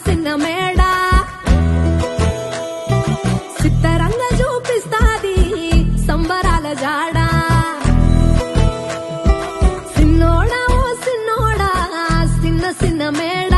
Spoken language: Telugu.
సిన్న మేడ సిత్తరంగా చూపిస్తాది సంబరాల జాడ సిన్నోడా ఓ సిన్నోడా సిన్న సిన్న మేడ